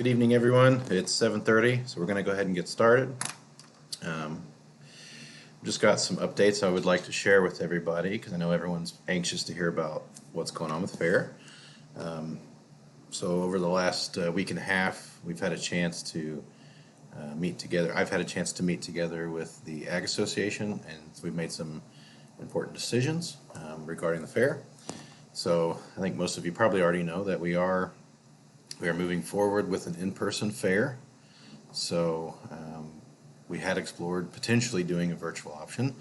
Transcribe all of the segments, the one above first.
Good evening, everyone. It's 7:30, so we're going to go ahead and get started. Um, just got some updates I would like to share with everybody because I know everyone's anxious to hear about what's going on with fair. Um, so over the last week and a half, we've had a chance to meet together. I've had a chance to meet together with the Ag Association, and we've made some important decisions regarding the fair. So I think most of you probably already know that we are moving forward with an in-person fair. So we had explored potentially doing a virtual option,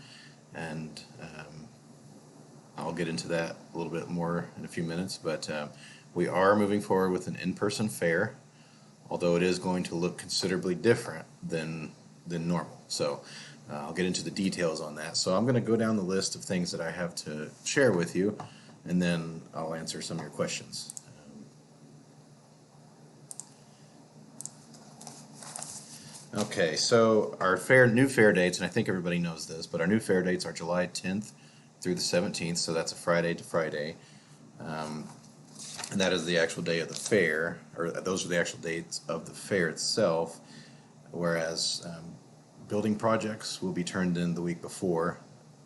and I'll get into that a little bit more in a few minutes. But we are moving forward with an in-person fair, although it is going to look considerably different than normal. So I'll get into the details on that. So I'm going to go down the list of things that I have to share with you, and then I'll answer some of your questions. Okay, so our new fair dates, and I think everybody knows this, but our new fair dates are July 10th through the 17th, so that's a Friday to Friday. And that is the actual day of the fair, or those are the actual dates of the fair itself, whereas building projects will be turned in the week before,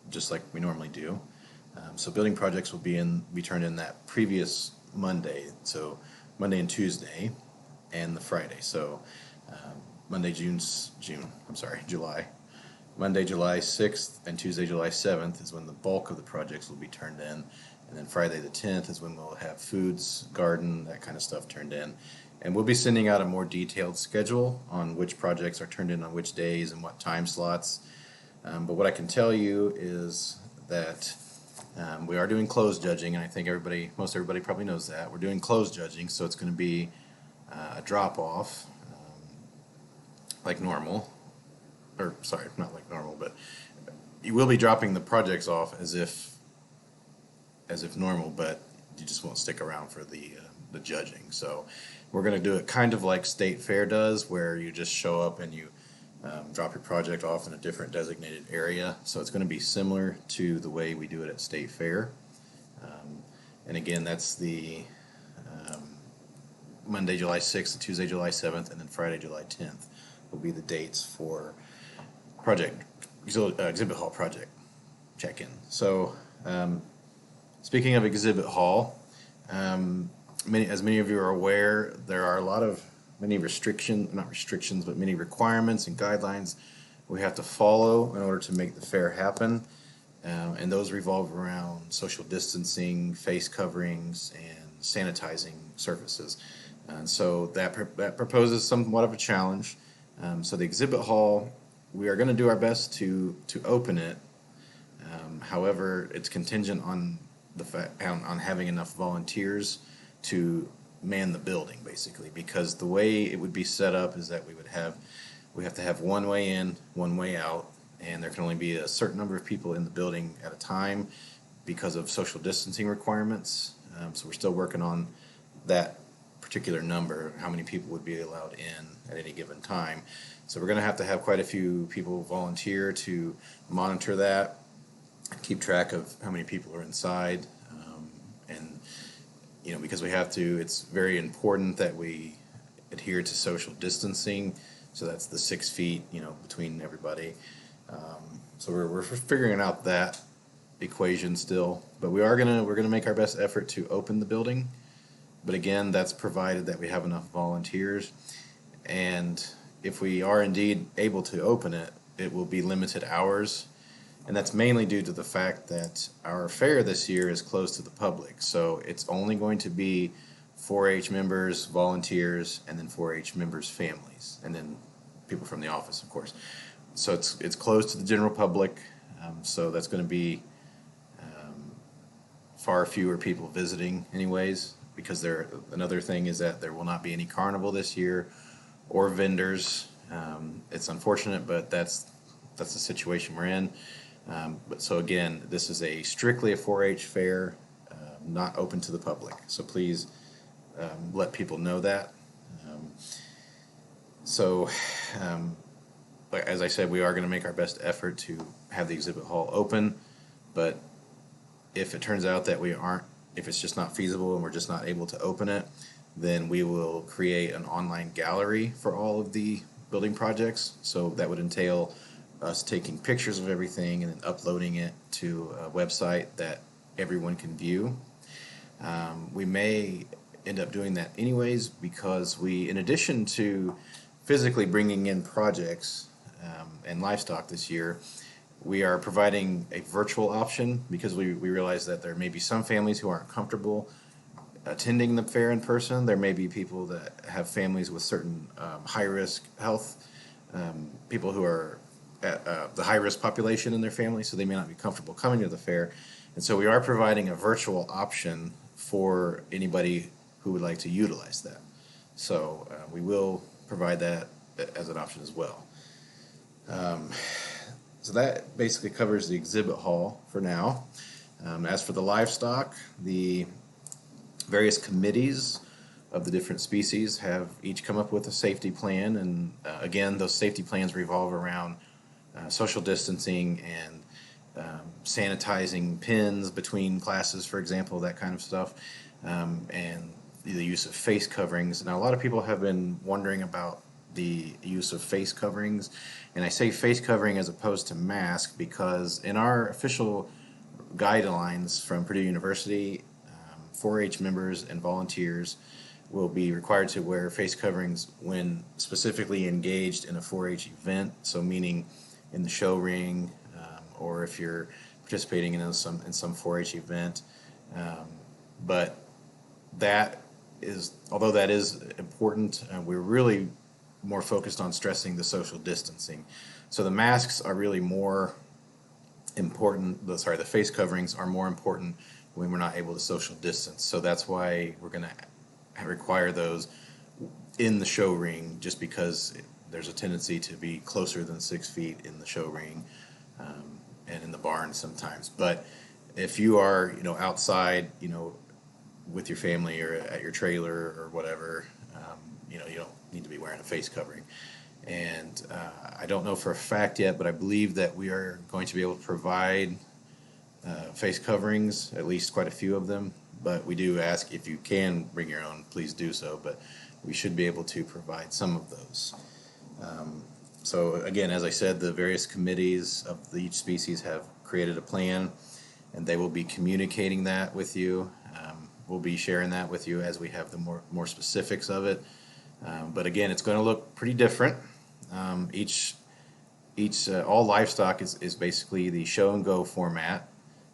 just like we normally do. So building projects will be turned in that previous Monday, so Monday and Tuesday, and the Friday. So July. Monday, July 6th and Tuesday, July 7th is when the bulk of the projects will be turned in. And then Friday the 10th is when we'll have foods, garden, that kind of stuff turned in. And we'll be sending out a more detailed schedule on which projects are turned in on which days and what time slots. But what I can tell you is that we are doing closed judging, and I think most everybody probably knows that. We're doing closed judging, so it's going to be a drop-off. Like normal, or sorry, not like normal, but you will be dropping the projects off as if normal, but you just won't stick around for the judging. So we're going to do it kind of like state fair does, where you just show up and you drop your project off in a different designated area. So it's going to be similar to the way we do it at state fair. And again, that's the Monday, July 6th, Tuesday, July 7th, and then Friday, July 10th. Will be the dates for exhibit hall project check-in. So speaking of exhibit hall, as many of you are aware, there are many requirements and guidelines we have to follow in order to make the fair happen. And those revolve around social distancing, face coverings, and sanitizing surfaces. And so that proposes somewhat of a challenge. So the exhibit hall, we are going to do our best to open it. However, it's contingent on on having enough volunteers to man the building, basically, because the way it would be set up is that we have to have one way in, one way out, and there can only be a certain number of people in the building at a time because of social distancing requirements. So we're still working on that particular number, how many people would be allowed in at any given time. So we're going to have quite a few people volunteer to monitor that, keep track of how many people are inside, and because we have to, it's very important that we adhere to social distancing. So that's the 6 feet, between everybody. So we're figuring out that equation still, but we're gonna make our best effort to open the building. But again, that's provided that we have enough volunteers. And if we are indeed able to open it, it will be limited hours. And that's mainly due to the fact that our fair this year is closed to the public. So it's only going to be 4-H members, volunteers, and then 4-H members' families, and then people from the office, of course. So it's closed to the general public. So that's going to be far fewer people visiting anyways. Because another thing is that there will not be any carnival this year or vendors. It's unfortunate, but that's the situation we're in. But so again, this is strictly a 4-H fair, not open to the public. So please let people know that. As I said, we are going to make our best effort to have the exhibit hall open, but if it turns out that if it's just not feasible and we're just not able to open it, then we will create an online gallery for all of the building projects. So that would entail us taking pictures of everything and then uploading it to a website that everyone can view. We may end up doing that anyways, because in addition to physically bringing in projects and livestock this year, we are providing a virtual option, because we realize that there may be some families who aren't comfortable attending the fair in person. There may be people that have families with certain high-risk health, people who are at the high-risk population in their family, so they may not be comfortable coming to the fair. And so we are providing a virtual option for anybody who would like to utilize that. So we will provide that as an option as well. So that basically covers the exhibit hall for now. As for the livestock, the various committees of the different species have each come up with a safety plan, and again, those safety plans revolve around social distancing and sanitizing pens between classes, for example, that kind of stuff, and the use of face coverings. Now, a lot of people have been wondering about the use of face coverings, and I say face covering as opposed to mask because in our official guidelines from Purdue University, 4-H members and volunteers will be required to wear face coverings when specifically engaged in a 4-H event, so meaning in the show ring, or if you're participating in some 4-H event. But although that is important, we're really more focused on stressing the social distancing. So the masks are really more important. The face coverings are more important when we're not able to social distance. So that's why we're going to require those in the show ring, just because there's a tendency to be closer than 6 feet in the show ring, and in the barn sometimes. But if you are, outside, with your family or at your trailer or whatever, you don't need to be wearing a face covering. And I don't know for a fact yet, but I believe that we are going to be able to provide face coverings, at least quite a few of them. But we do ask, if you can bring your own, please do so. But we should be able to provide some of those. So again, as I said, the various committees of each species have created a plan, and they will be communicating that with you. We'll be sharing that with you as we have the more specifics of it. But again, it's going to look pretty different. All livestock is basically the show and go format.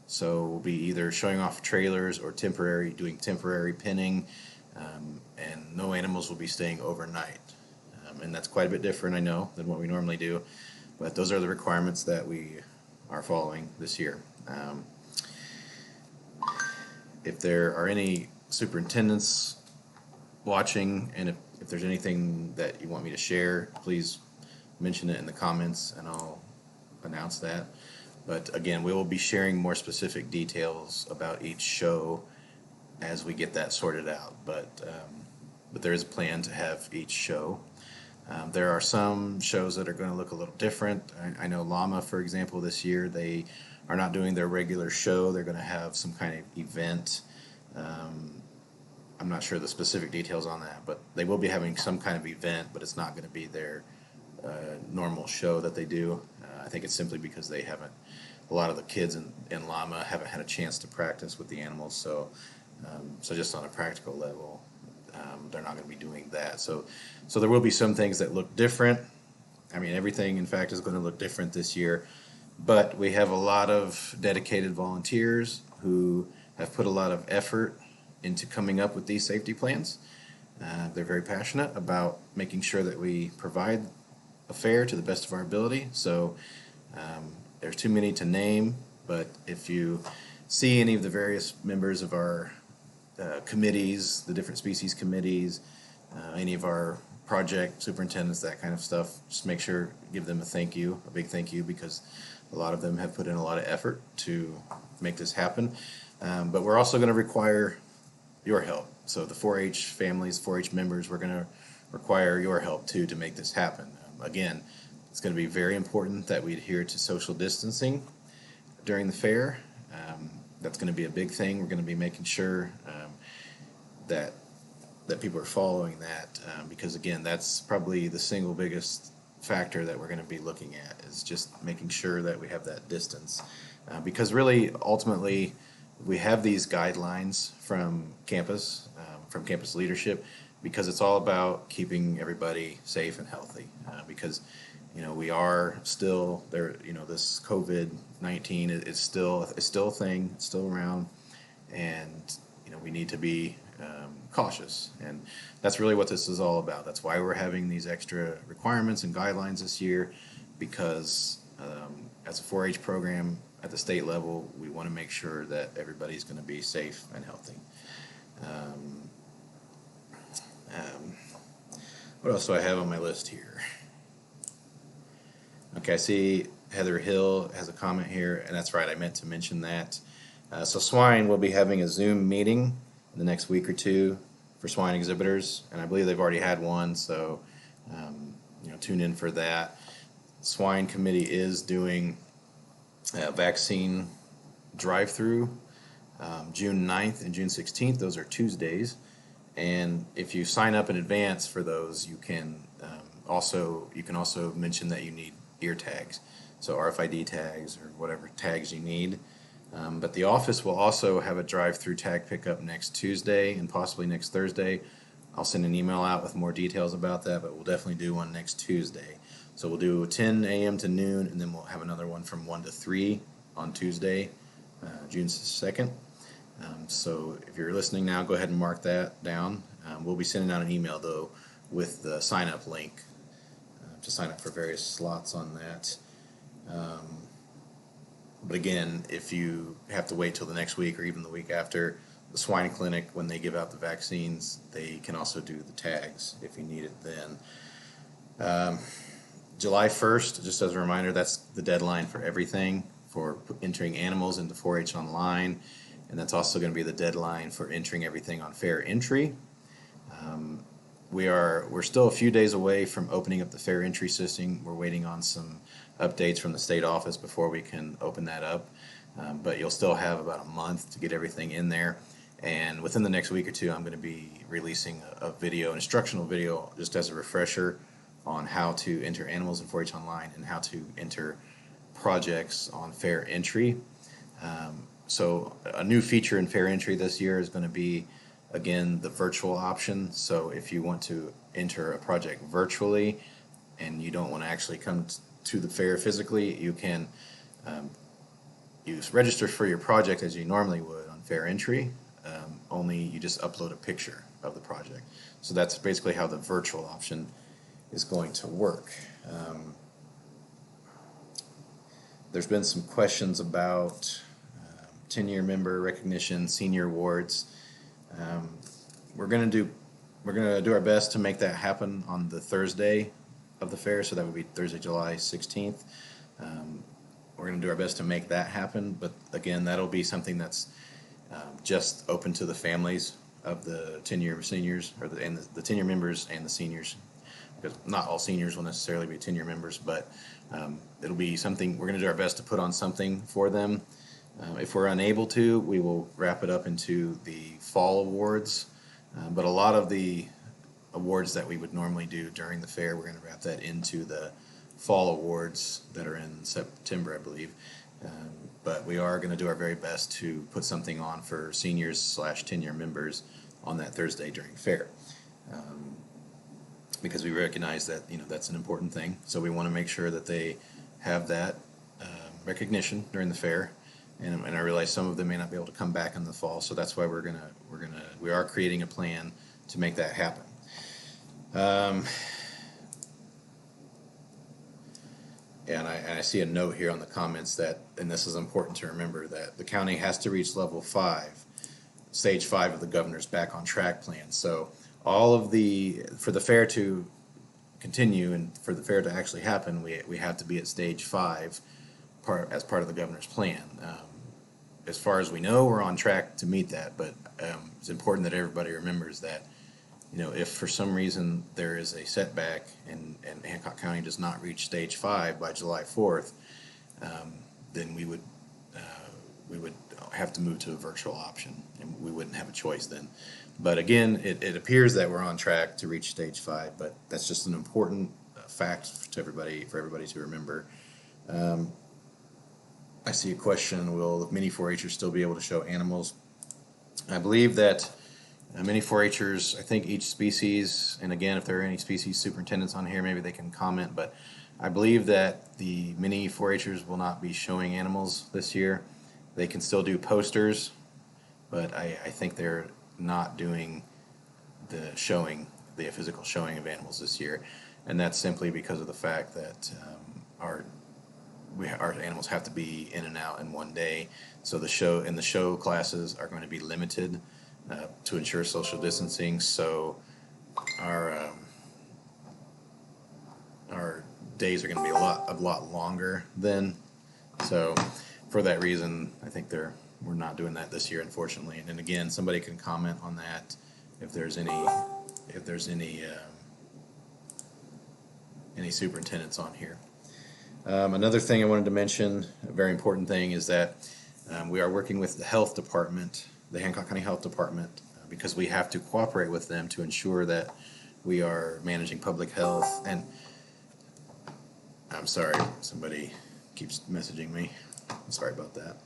So we'll be either showing off trailers or doing temporary pinning, and no animals will be staying overnight. And that's quite a bit different, I know, than what we normally do. But those are the requirements that we are following this year. If there are any superintendents watching, and if there's anything that you want me to share, please mention it in the comments and I'll announce that. But again, we will be sharing more specific details about each show as we get that sorted out. But there is a plan to have each show. There are some shows that are going to look a little different. I know Llama, for example, this year, they are not doing their regular show. They're going to have some kind of event. I'm not sure the specific details on that, but they will be having some kind of event, but it's not going to be their normal show that they do. I think it's simply because a lot of the kids in Llama haven't had a chance to practice with the animals, so just on a practical level, they're not going to be doing that. So there will be some things that look different. I mean, everything, in fact, is going to look different this year, but we have a lot of dedicated volunteers who have put a lot of effort into coming up with these safety plans. They're very passionate about making sure that we provide a fair to the best of our ability. So there's too many to name, but if you see any of the various members of our committees, the different species committees, any of our project superintendents, that kind of stuff, just make sure, give them a big thank you, because a lot of them have put in a lot of effort to make this happen. But we're also going to require your help. So the 4-H families, 4-H members, we're going to require your help too to make this happen. Again, it's going to be very important that we adhere to social distancing during the fair. That's going to be a big thing. We're going to be making sure that that people are following that, because again, that's probably the single biggest factor that we're going to be looking at, is just making sure that we have that distance. Because really, ultimately, we have these guidelines from campus leadership, because it's all about keeping everybody safe and healthy. Because we are still there. This COVID-19 is still a thing. It's still around, and we need to be cautious, and that's really what this is all about. That's why we're having these extra requirements and guidelines this year, because as a 4-H program at the state level, we want to make sure that everybody's going to be safe and healthy. What else do I have on my list here? Okay, I see Heather Hill has a comment here, and that's right, I meant to mention that. So Swine will be having a Zoom meeting in the next week or two for swine exhibitors, and I believe they've already had one, so tune in for that. Swine Committee is doing a vaccine drive-through June 9th and June 16th. Those are Tuesdays, and if you sign up in advance for those, you can also mention that you need ear tags, so RFID tags or whatever tags you need. But the office will also have a drive-through tag pickup next Tuesday and possibly next Thursday. I'll send an email out with more details about that, but we'll definitely do one next Tuesday. So we'll do 10 a.m. to noon, and then we'll have another one from 1 to 3 on Tuesday, June 2nd. So if you're listening now, go ahead and mark that down. We'll be sending out an email, though, with the sign-up link to sign up for various slots on that. But again, if you have to wait till the next week or even the week after, the swine clinic, when they give out the vaccines, they can also do the tags if you need it then. July 1st, just as a reminder, that's the deadline for everything, for entering animals into 4-H online, and that's also going to be the deadline for entering everything on fair entry. We're still a few days away from opening up the fair entry system. We're waiting on some updates from the state office before we can open that up, but you'll still have about a month to get everything in there. And within the next week or two, I'm going to be releasing a video, an instructional video, just as a refresher on how to enter animals in 4-H online and how to enter projects on fair entry. So a new feature in fair entry this year is going to be, again, the virtual option. So if you want to enter a project virtually and you don't want to actually come to the fair physically, you can register for your project as you normally would on fair entry, only you just upload a picture of the project. So that's basically how the virtual option is going to work. There's been some questions about 10-year member recognition, senior awards. We're gonna do our best to make that happen on the Thursday of the fair, so that would be Thursday, July 16th. We're gonna do our best to make that happen, but again, that'll be something that's just open to the families of the 10-year seniors, or the 10-year members and the seniors, because not all seniors will necessarily be 10-year members, but it'll be something. We're gonna do our best to put on something for them. If we're unable to, we will wrap it up into the fall awards. But a lot of the awards that we would normally do during the fair, we're going to wrap that into the fall awards that are in September, I believe. But we are going to do our very best to put something on for seniors / 10-year members on that Thursday during fair. Because we recognize that that's an important thing. So we want to make sure that they have that recognition during the fair. And I realize some of them may not be able to come back in the fall, so that's why we are creating a plan to make that happen. And I see a note here on the comments that, and this is important to remember, that the county has to reach level 5, stage 5 of the governor's back on track plan. So for the fair to continue and for the fair to actually happen, we have to be at stage 5 as part of the governor's plan. As far as we know, we're on track to meet that, but it's important that everybody remembers that, if for some reason there is a setback and Hancock County does not reach stage 5 by July 4th, then we would we would have to move to a virtual option, and we wouldn't have a choice then. But again, it appears that we're on track to reach stage 5, but that's just an important fact to everybody, for everybody to remember. I see a question, will mini 4-Hers still be able to show animals? I believe that many 4-Hers, I think each species, and again, if there are any species superintendents on here, maybe they can comment, but I believe that the mini 4-Hers will not be showing animals this year. They can still do posters, but I think they're not doing the physical showing of animals this year, and that's simply because of the fact that our animals have to be in and out in one day. So the show classes are going to be limited to ensure social distancing. So our days are going to be a lot longer then. So for that reason, I think we're not doing that this year, unfortunately. And then again, somebody can comment on that if there's any superintendents on here. Another thing I wanted to mention, a very important thing, is that we are working with the health department, the Hancock County Health Department, because we have to cooperate with them to ensure that we are managing public health. And I'm sorry, somebody keeps messaging me. I'm sorry about that.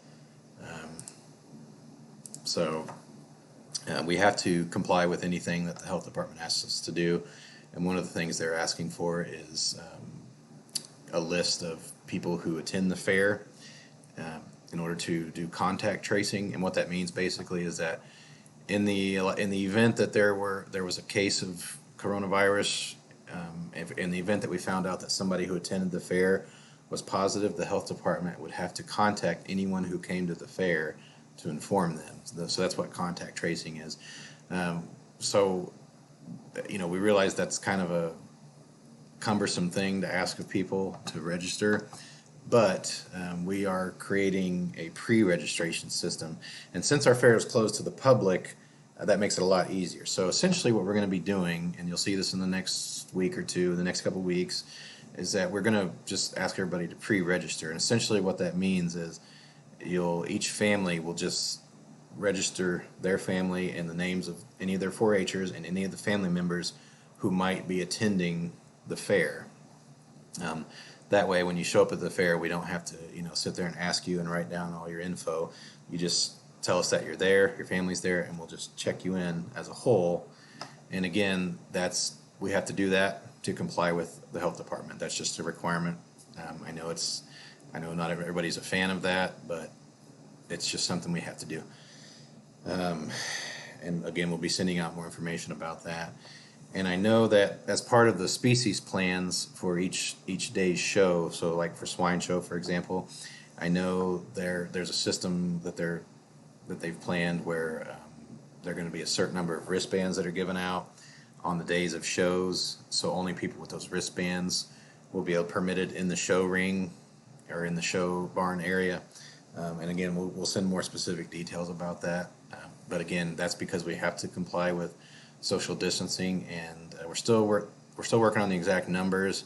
We have to comply with anything that the health department asks us to do. And one of the things they're asking for is a list of people who attend the fair in order to do contact tracing. And what that means basically is that in the event that there was a case of coronavirus, in the event that we found out that somebody who attended the fair was positive, the health department would have to contact anyone who came to the fair to inform them. So that's what contact tracing is. We realize that's kind of a cumbersome thing to ask of people to register, but we are creating a pre-registration system. And since our fair is closed to the public, that makes it a lot easier. So essentially what we're going to be doing, and you'll see this in the next week or two, the next couple weeks, is that we're going to just ask everybody to pre-register. And essentially what that means is each family will just register their family and the names of any of their 4-Hers and any of the family members who might be attending the fair. That way, when you show up at the fair, we don't have to sit there and ask you and write down all your info. You just tell us that you're there, your family's there, and we'll just check you in as a whole. And again, we have to do that to comply with the health department. That's just a requirement. I know not everybody's a fan of that, but it's just something we have to do. And again, we'll be sending out more information about that. And I know that as part of the species plans for each day's show, so like for swine show, for example, I know there's a system that they've planned where there are going to be a certain number of wristbands that are given out on the days of shows. So only people with those wristbands will be permitted in the show ring or in the show barn area. And again, we'll send more specific details about that. But again, that's because we have to comply with social distancing, and we're still working on the exact numbers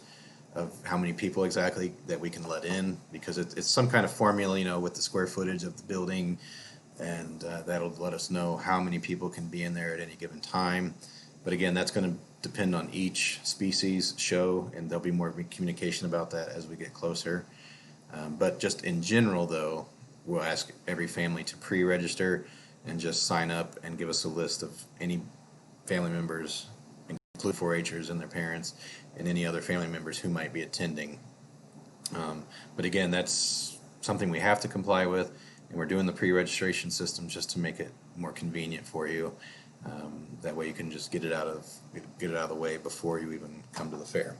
of how many people exactly that we can let in, because it's some kind of formula, with the square footage of the building, and that'll let us know how many people can be in there at any given time. But again, that's going to depend on each species show, and there'll be more communication about that as we get closer. But just in general, though, we'll ask every family to pre-register and just sign up and give us a list of any family members, include 4-Hers and their parents, and any other family members who might be attending. But again, that's something we have to comply with, and we're doing the pre-registration system just to make it more convenient for you. That way you can just get it out of the way before you even come to the fair.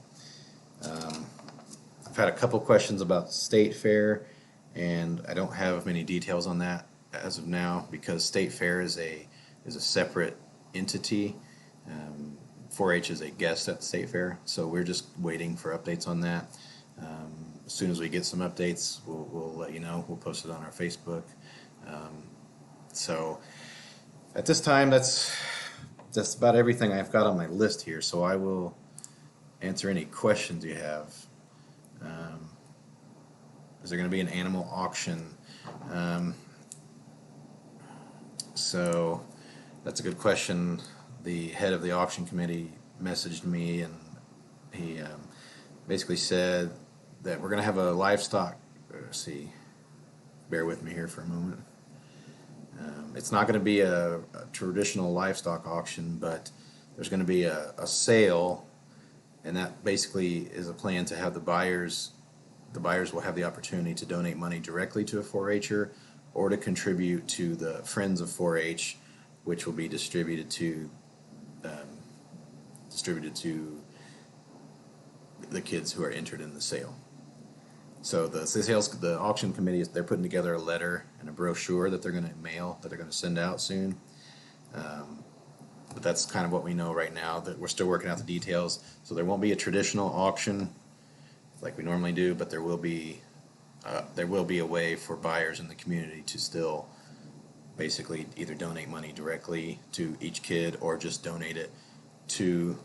I've had a couple questions about State Fair, and I don't have many details on that as of now, because State Fair is a separate entity. 4-H is a guest at the State Fair, so we're just waiting for updates on that. As soon as we get some updates, we'll let you know. We'll post it on our Facebook. So at this time, that's about everything I've got on my list here. So I will answer any questions you have. Is there going to be an animal auction? So that's a good question. The head of the auction committee messaged me, and he basically said that we're going to have a livestock. Let's see, bear with me here for a moment. It's not going to be a traditional livestock auction, but there's going to be a sale, and that basically is a plan to have the buyers. The buyers will have the opportunity to donate money directly to a 4-H'er or to contribute to the Friends of 4-H, which will be distributed to the kids who are entered in the sale. So the auction committee, they're putting together a letter and a brochure that they're going to mail, that they're going to send out soon. But that's kind of what we know right now. That we're still working out the details. So there won't be a traditional auction like we normally do, but there will be a way for buyers in the community to still basically either donate money directly to each kid or just donate it to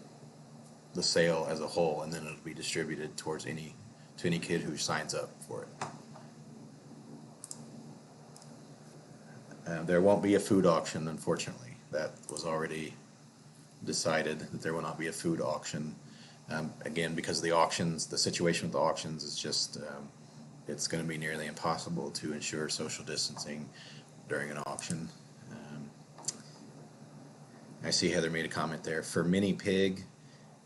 the sale as a whole, and then it'll be distributed towards any kid who signs up for it. There won't be a food auction, unfortunately. That was already decided, that there will not be a food auction. Again, because of the auctions, the situation with the auctions is just, it's going to be nearly impossible to ensure social distancing during an auction. I see Heather made a comment there. For Mini Pig,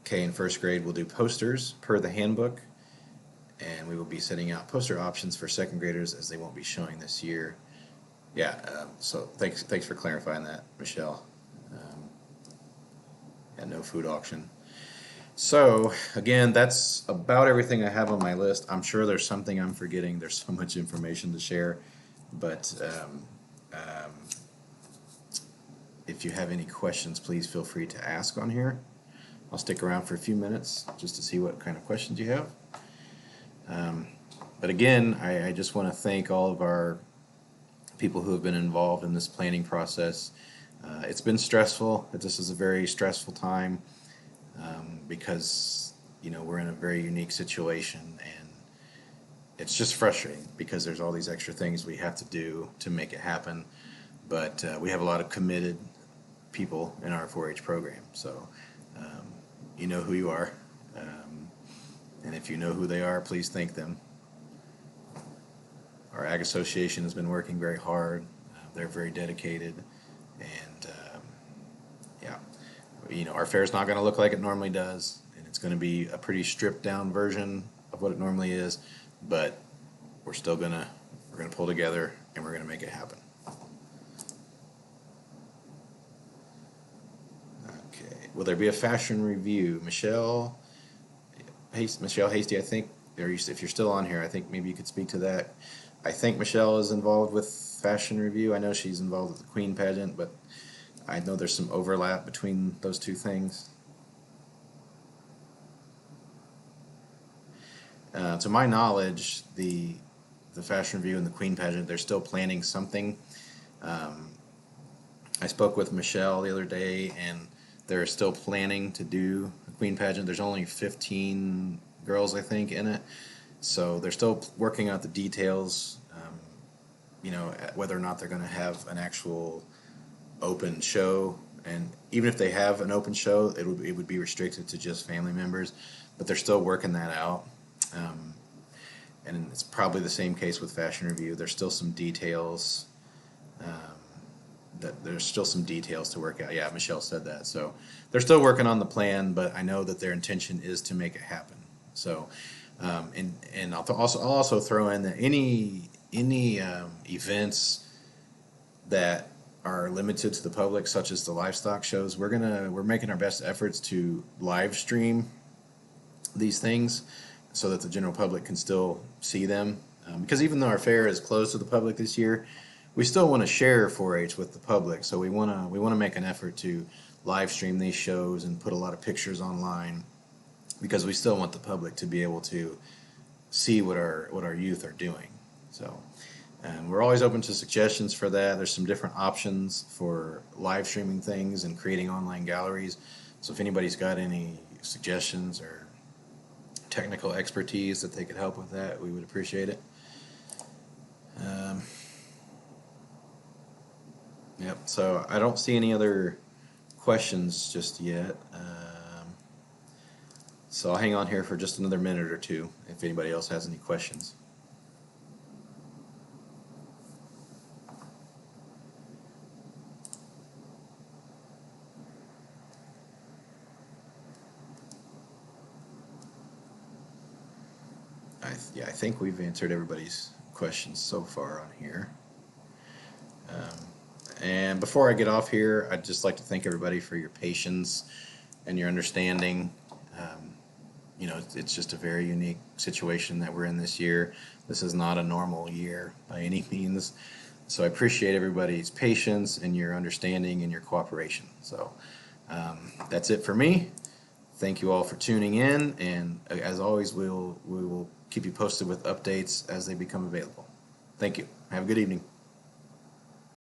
K in first grade will do posters per the handbook, and we will be setting out poster options for second graders as they won't be showing this year. Yeah, so thanks for clarifying that, Michelle. Yeah, no food auction. So again, that's about everything I have on my list. I'm sure there's something I'm forgetting. There's so much information to share, but if you have any questions, please feel free to ask on here. I'll stick around for a few minutes just to see what kind of questions you have. But again, I just want to thank all of our people who have been involved in this planning process. It's been stressful. This is a very stressful time because we're in a very unique situation, and it's just frustrating because there's all these extra things we have to do to make it happen. But we have a lot of committed people in our 4-H program, so you know who you are, and if you know who they are, please thank them. Our Ag Association has been working very hard. They're very dedicated, and our fair is not going to look like it normally does, and it's going to be a pretty stripped down version of what it normally is, but we're gonna pull together and we're gonna make it happen. Okay, will there be a fashion review? Michelle Hasty, I think, if you're still on here, I think maybe you could speak to that. I think Michelle is involved with fashion review. I know she's involved with the Queen pageant, but I know there's some overlap between those two things. To my knowledge, the fashion review and the Queen pageant, they're still planning something. I spoke with Michelle the other day, and they're still planning to do the Queen pageant. There's only 15 girls, I think, in it, so they're still working out the details. Whether or not they're going to have an actual open show, and even if they have an open show, it would be restricted to just family members. But they're still working that out. And it's probably the same case with Fashion Review. There's still some details to work out. Yeah, Michelle said that. So they're still working on the plan, but I know that their intention is to make it happen. So, and I'll also throw in that any events that are limited to the public, such as the livestock shows, we're making our best efforts to live stream these things, so that the general public can still see them. Because even though our fair is closed to the public this year, we still want to share 4-H with the public. So we want to make an effort to live stream these shows and put a lot of pictures online, because we still want the public to be able to see what our youth are doing. So, and we're always open to suggestions for that. There's some different options for live streaming things and creating online galleries. So if anybody's got any suggestions or technical expertise that they could help with that, we would appreciate it. Yep. So I don't see any other questions just yet. So I'll hang on here for just another minute or two if anybody else has any questions. Yeah, I think we've answered everybody's questions so far on here. And before I get off here, I'd just like to thank everybody for your patience and your understanding. It's just a very unique situation that we're in this year. This is not a normal year by any means. So I appreciate everybody's patience and your understanding and your cooperation. So that's it for me. Thank you all for tuning in, and as always, we will keep you posted with updates as they become available. Thank you. Have a good evening.